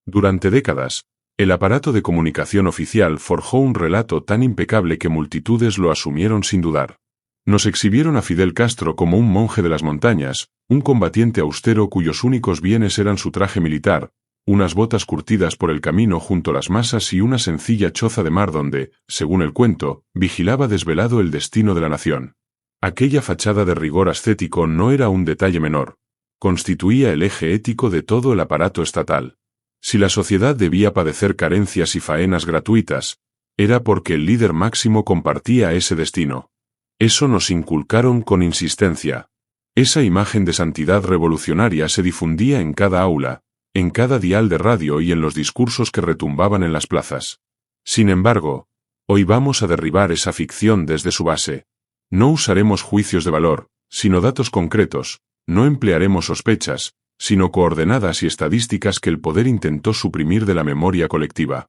Durante décadas, el aparato de comunicación oficial forjó un relato tan impecable que multitudes lo asumieron sin dudar. Nos exhibieron a Fidel Castro como un monje de las montañas, un combatiente austero cuyos únicos bienes eran su traje militar, unas botas curtidas por el camino junto a las masas y una sencilla choza de mar donde, según el cuento, vigilaba desvelado el destino de la nación. Aquella fachada de rigor ascético no era un detalle menor. Constituía el eje ético de todo el aparato estatal. Si la sociedad debía padecer carencias y faenas gratuitas, era porque el líder máximo compartía ese destino. Eso nos inculcaron con insistencia. Esa imagen de santidad revolucionaria se difundía en cada aula, en cada dial de radio y en los discursos que retumbaban en las plazas. Sin embargo, hoy vamos a derribar esa ficción desde su base. No usaremos juicios de valor, sino datos concretos, no emplearemos sospechas, sino coordenadas y estadísticas que el poder intentó suprimir de la memoria colectiva.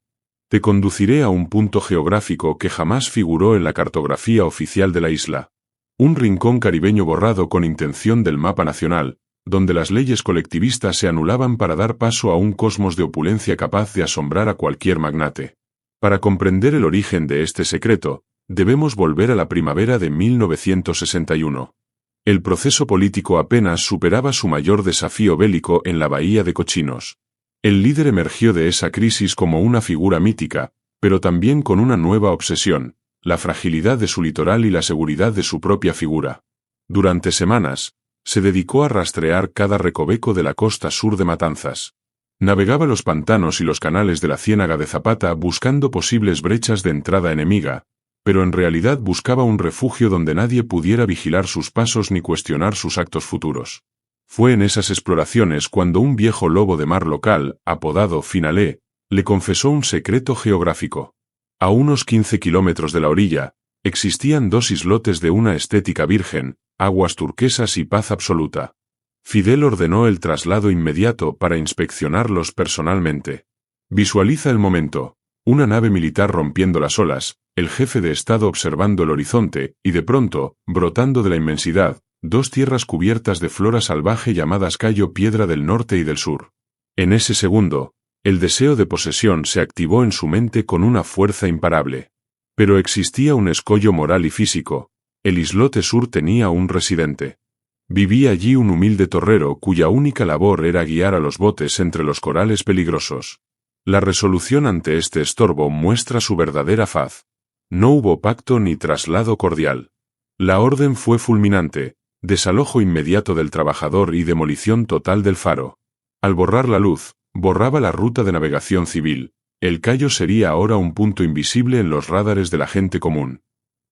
Te conduciré a un punto geográfico que jamás figuró en la cartografía oficial de la isla. Un rincón caribeño borrado con intención del mapa nacional, donde las leyes colectivistas se anulaban para dar paso a un cosmos de opulencia capaz de asombrar a cualquier magnate. Para comprender el origen de este secreto, debemos volver a la primavera de 1961. El proceso político apenas superaba su mayor desafío bélico en la Bahía de Cochinos. El líder emergió de esa crisis como una figura mítica, pero también con una nueva obsesión, la fragilidad de su litoral y la seguridad de su propia figura. Durante semanas, se dedicó a rastrear cada recoveco de la costa sur de Matanzas. Navegaba los pantanos y los canales de la Ciénaga de Zapata buscando posibles brechas de entrada enemiga, pero en realidad buscaba un refugio donde nadie pudiera vigilar sus pasos ni cuestionar sus actos futuros. Fue en esas exploraciones cuando un viejo lobo de mar local, apodado Finalé, le confesó un secreto geográfico. A unos 15 kilómetros de la orilla, existían dos islotes de una estética virgen, aguas turquesas y paz absoluta. Fidel ordenó el traslado inmediato para inspeccionarlos personalmente. Visualiza el momento, una nave militar rompiendo las olas, el jefe de Estado observando el horizonte, y de pronto, brotando de la inmensidad, dos tierras cubiertas de flora salvaje llamadas Cayo Piedra del norte y del sur. En ese segundo, el deseo de posesión se activó en su mente con una fuerza imparable. Pero existía un escollo moral y físico. El islote sur tenía un residente. Vivía allí un humilde torrero cuya única labor era guiar a los botes entre los corales peligrosos. La resolución ante este estorbo muestra su verdadera faz. No hubo pacto ni traslado cordial. La orden fue fulminante, desalojo inmediato del trabajador y demolición total del faro. Al borrar la luz, borraba la ruta de navegación civil. El Cayo sería ahora un punto invisible en los radares de la gente común.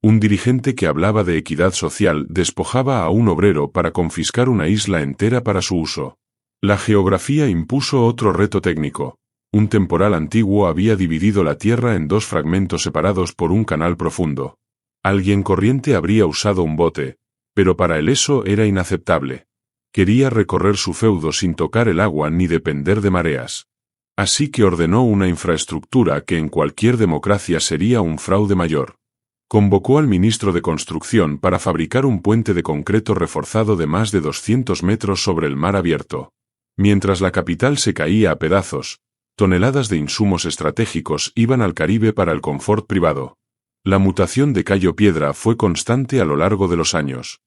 Un dirigente que hablaba de equidad social despojaba a un obrero para confiscar una isla entera para su uso. La geografía impuso otro reto técnico. Un temporal antiguo había dividido la tierra en dos fragmentos separados por un canal profundo. Alguien corriente habría usado un bote, pero para él eso era inaceptable. Quería recorrer su feudo sin tocar el agua ni depender de mareas. Así que ordenó una infraestructura que en cualquier democracia sería un fraude mayor. Convocó al ministro de Construcción para fabricar un puente de concreto reforzado de más de 200 metros sobre el mar abierto. Mientras la capital se caía a pedazos, toneladas de insumos estratégicos iban al Caribe para el confort privado. La mutación de Cayo Piedra fue constante a lo largo de los años.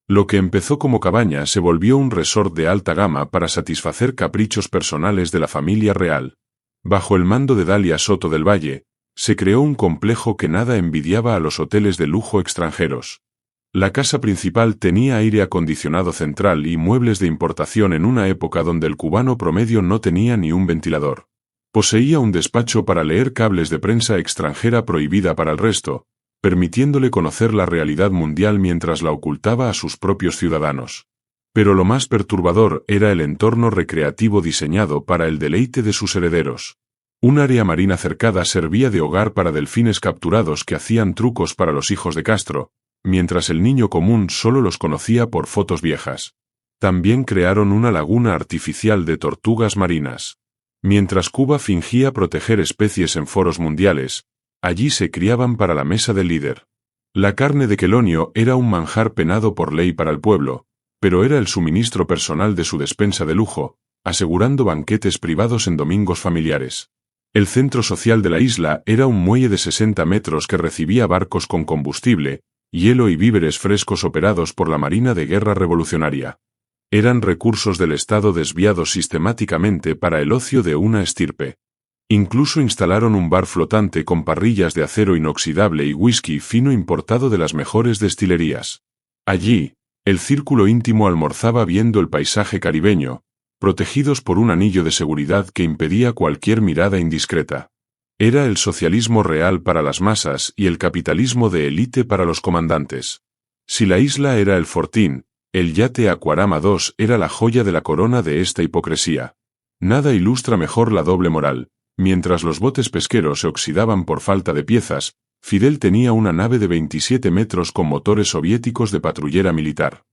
Lo que empezó como cabaña se volvió un resort de alta gama para satisfacer caprichos personales de la familia real. Bajo el mando de Dalia Soto del Valle, se creó un complejo que nada envidiaba a los hoteles de lujo extranjeros. La casa principal tenía aire acondicionado central y muebles de importación en una época donde el cubano promedio no tenía ni un ventilador. Poseía un despacho para leer cables de prensa extranjera prohibida para el resto, permitiéndole conocer la realidad mundial mientras la ocultaba a sus propios ciudadanos. Pero lo más perturbador era el entorno recreativo diseñado para el deleite de sus herederos. Un área marina cercada servía de hogar para delfines capturados que hacían trucos para los hijos de Castro, mientras el niño común solo los conocía por fotos viejas. También crearon una laguna artificial de tortugas marinas. Mientras Cuba fingía proteger especies en foros mundiales, allí se criaban para la mesa del líder. La carne de quelonio era un manjar penado por ley para el pueblo, pero era el suministro personal de su despensa de lujo, asegurando banquetes privados en domingos familiares. El centro social de la isla era un muelle de 60 metros que recibía barcos con combustible, hielo y víveres frescos operados por la Marina de Guerra Revolucionaria. Eran recursos del Estado desviados sistemáticamente para el ocio de una estirpe. Incluso instalaron un bar flotante con parrillas de acero inoxidable y whisky fino importado de las mejores destilerías. Allí, el círculo íntimo almorzaba viendo el paisaje caribeño, protegidos por un anillo de seguridad que impedía cualquier mirada indiscreta. Era el socialismo real para las masas y el capitalismo de élite para los comandantes. Si la isla era el fortín, el yate Aquarama II era la joya de la corona de esta hipocresía. Nada ilustra mejor la doble moral. Mientras los botes pesqueros se oxidaban por falta de piezas, Fidel tenía una nave de 27 metros con motores soviéticos de patrullera militar.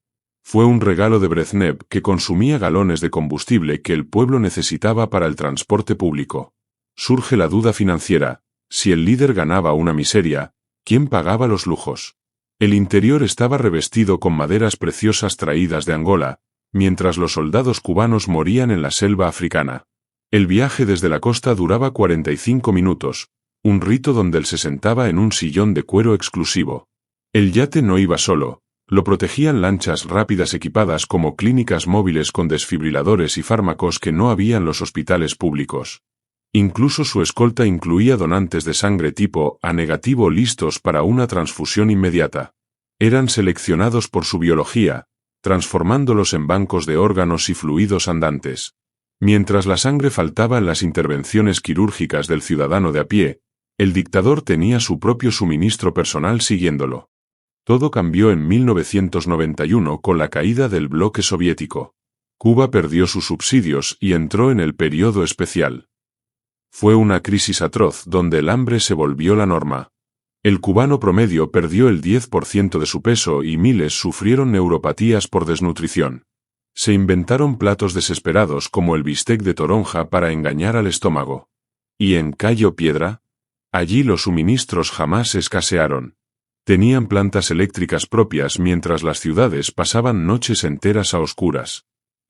Fue un regalo de Brezhnev que consumía galones de combustible que el pueblo necesitaba para el transporte público. Surge la duda financiera: si el líder ganaba una miseria, ¿quién pagaba los lujos? El interior estaba revestido con maderas preciosas traídas de Angola, mientras los soldados cubanos morían en la selva africana. El viaje desde la costa duraba 45 minutos, un rito donde él se sentaba en un sillón de cuero exclusivo. El yate no iba solo, lo protegían lanchas rápidas equipadas como clínicas móviles con desfibriladores y fármacos que no había en los hospitales públicos. Incluso su escolta incluía donantes de sangre tipo A negativo listos para una transfusión inmediata. Eran seleccionados por su biología, transformándolos en bancos de órganos y fluidos andantes. Mientras la sangre faltaba en las intervenciones quirúrgicas del ciudadano de a pie, el dictador tenía su propio suministro personal siguiéndolo. Todo cambió en 1991 con la caída del bloque soviético. Cuba perdió sus subsidios y entró en el periodo especial. Fue una crisis atroz donde el hambre se volvió la norma. El cubano promedio perdió el 10% de su peso y miles sufrieron neuropatías por desnutrición. Se inventaron platos desesperados como el bistec de toronja para engañar al estómago. ¿Y en Cayo Piedra? Allí los suministros jamás escasearon. Tenían plantas eléctricas propias mientras las ciudades pasaban noches enteras a oscuras.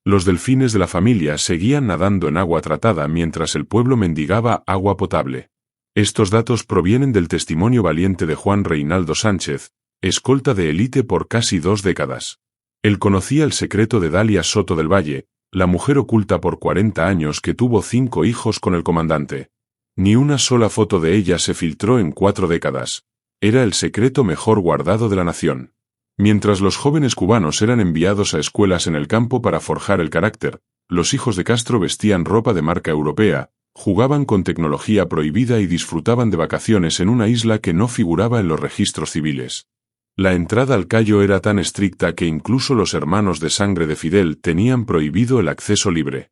Los delfines de la familia seguían nadando en agua tratada mientras el pueblo mendigaba agua potable. Estos datos provienen del testimonio valiente de Juan Reinaldo Sánchez, escolta de élite por casi 2 décadas. Él conocía el secreto de Dalia Soto del Valle, la mujer oculta por 40 años que tuvo 5 hijos con el comandante. Ni una sola foto de ella se filtró en 4 décadas. Era el secreto mejor guardado de la nación. Mientras los jóvenes cubanos eran enviados a escuelas en el campo para forjar el carácter, los hijos de Castro vestían ropa de marca europea, jugaban con tecnología prohibida y disfrutaban de vacaciones en una isla que no figuraba en los registros civiles. La entrada al Cayo era tan estricta que incluso los hermanos de sangre de Fidel tenían prohibido el acceso libre.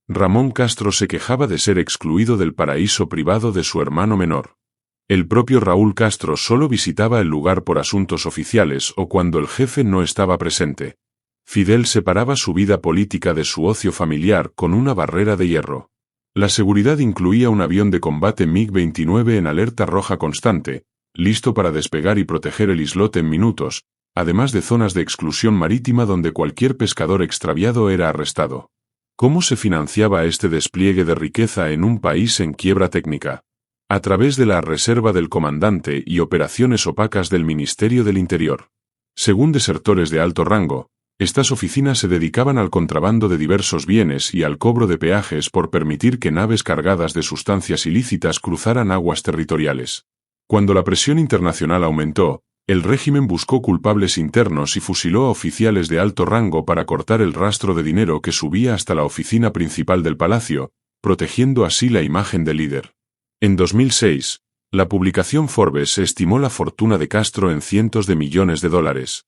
Ramón Castro se quejaba de ser excluido del paraíso privado de su hermano menor. El propio Raúl Castro solo visitaba el lugar por asuntos oficiales o cuando el jefe no estaba presente. Fidel separaba su vida política de su ocio familiar con una barrera de hierro. La seguridad incluía un avión de combate MiG-29 en alerta roja constante, listo para despegar y proteger el islote en minutos, además de zonas de exclusión marítima donde cualquier pescador extraviado era arrestado. ¿Cómo se financiaba este despliegue de riqueza en un país en quiebra técnica? A través de la reserva del comandante y operaciones opacas del Ministerio del Interior. Según desertores de alto rango, estas oficinas se dedicaban al contrabando de diversos bienes y al cobro de peajes por permitir que naves cargadas de sustancias ilícitas cruzaran aguas territoriales. Cuando la presión internacional aumentó, el régimen buscó culpables internos y fusiló a oficiales de alto rango para cortar el rastro de dinero que subía hasta la oficina principal del palacio, protegiendo así la imagen del líder. En 2006, la publicación Forbes estimó la fortuna de Castro en cientos de millones de dólares.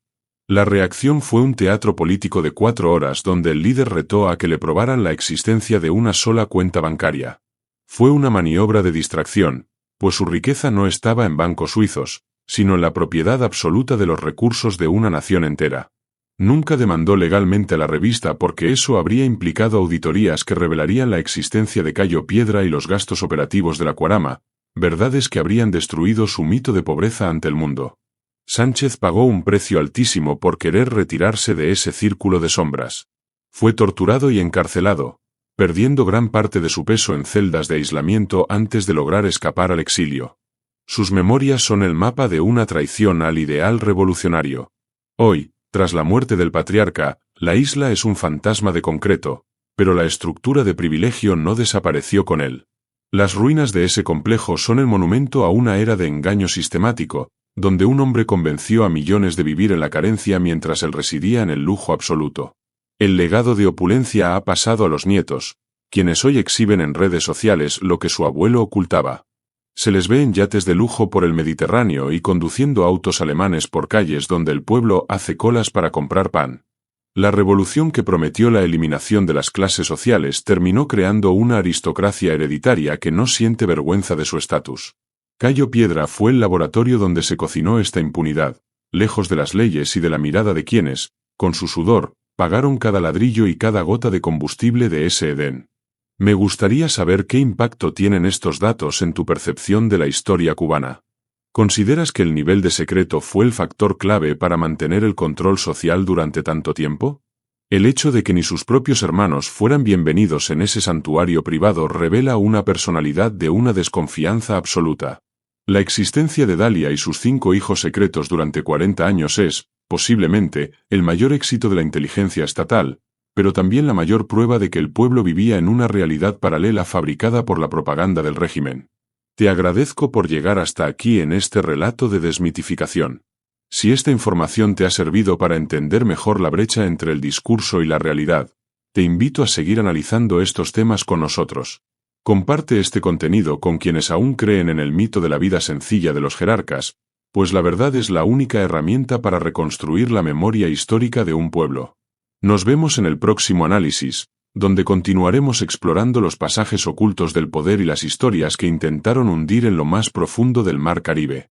La reacción fue un teatro político de 4 horas donde el líder retó a que le probaran la existencia de una sola cuenta bancaria. Fue una maniobra de distracción, pues su riqueza no estaba en bancos suizos, sino en la propiedad absoluta de los recursos de una nación entera. Nunca demandó legalmente a la revista porque eso habría implicado auditorías que revelarían la existencia de Cayo Piedra y los gastos operativos del Aquarama, verdades que habrían destruido su mito de pobreza ante el mundo. Sánchez pagó un precio altísimo por querer retirarse de ese círculo de sombras. Fue torturado y encarcelado, perdiendo gran parte de su peso en celdas de aislamiento antes de lograr escapar al exilio. Sus memorias son el mapa de una traición al ideal revolucionario. Hoy, tras la muerte del patriarca, la isla es un fantasma de concreto, pero la estructura de privilegio no desapareció con él. Las ruinas de ese complejo son el monumento a una era de engaño sistemático, donde un hombre convenció a millones de vivir en la carencia mientras él residía en el lujo absoluto. El legado de opulencia ha pasado a los nietos, quienes hoy exhiben en redes sociales lo que su abuelo ocultaba. Se les ve en yates de lujo por el Mediterráneo y conduciendo autos alemanes por calles donde el pueblo hace colas para comprar pan. La revolución que prometió la eliminación de las clases sociales terminó creando una aristocracia hereditaria que no siente vergüenza de su estatus. Cayo Piedra fue el laboratorio donde se cocinó esta impunidad, lejos de las leyes y de la mirada de quienes, con su sudor, pagaron cada ladrillo y cada gota de combustible de ese Edén. Me gustaría saber qué impacto tienen estos datos en tu percepción de la historia cubana. ¿Consideras que el nivel de secreto fue el factor clave para mantener el control social durante tanto tiempo? El hecho de que ni sus propios hermanos fueran bienvenidos en ese santuario privado revela una personalidad de una desconfianza absoluta. La existencia de Dalia y sus 5 hijos secretos durante 40 años es, posiblemente, el mayor éxito de la inteligencia estatal, pero también la mayor prueba de que el pueblo vivía en una realidad paralela fabricada por la propaganda del régimen. Te agradezco por llegar hasta aquí en este relato de desmitificación. Si esta información te ha servido para entender mejor la brecha entre el discurso y la realidad, te invito a seguir analizando estos temas con nosotros. Comparte este contenido con quienes aún creen en el mito de la vida sencilla de los jerarcas, pues la verdad es la única herramienta para reconstruir la memoria histórica de un pueblo. Nos vemos en el próximo análisis, donde continuaremos explorando los pasajes ocultos del poder y las historias que intentaron hundir en lo más profundo del Mar Caribe.